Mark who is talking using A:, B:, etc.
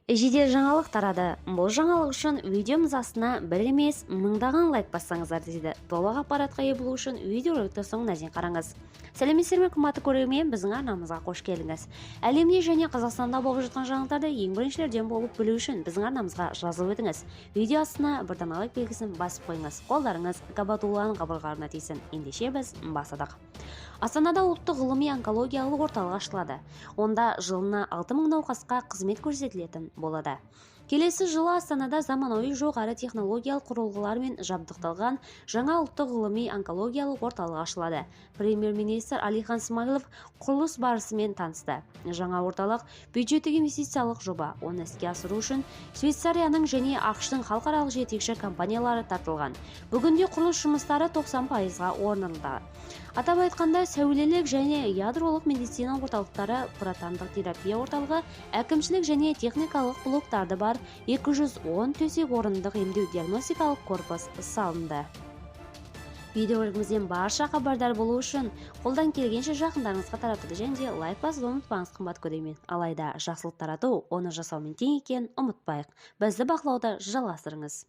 A: Жедел жаңалық тарады. Бұл жаңалық үшін видеомыз астына бір емес, мыңдаған лайк бассаңыздар дейді. Толық ақпаратқа ие болу үшін видеороликті соңына дейін қараңыз. Сәлеметсіздер ме, қымбатты көрермен, біздің арнамызға қош келдіңіз. Әлемде және Қазақстанда болып жатқан жаңалықтарды ең біріншілерден болып білу үшін біздің арнамызға жазылып өтіңіз. Видео астына бір дана лайк белгісін басып қойыңыз. Қолдарыңыз Кабатулланың қабырғаларына тисін. Ендеше біз бастадық. Астанада ұлттық ғылыми онкологиялық орталық ашылады. Онда жылына 6000 науқасқа қызмет көрсетілетін болады. Келесі жылы Астанада заманауи жоғары технологиялық құрылғылармен жабдықталған жаңа ұлттық ғылыми онкологиялық орталық ашылады. Премьер-министр Әлихан Смайылов құрылыс барысымен танысты. Жаңа орталық бюджеттік инвестициялық жоба. Оны іске асыру үшін Швейцарияның және ақш-тың халықаралық жетекші компаниялары тартылған. Бүгінде құрылыс жұмыстары 90%-ға орындалды. Атап айтқанда, сәулелік және ядролық медицина орталықтары, протондық терапия орталығы, әкімшілік және техникалық блоктарды бар 210 төсек орындық емдеу диагностикалық корпус салынды. Видеоролигімізден барша хабардар болу үшін қолдан келгенше жақындарыңызға таратуды және лайк басуды ұмытпаңыз, қымбат көрермен. Алайда жақсылық тарату, оны жасаумен тең екенін ұмытпайық. Бізді бақылауды жалғастырыңыз.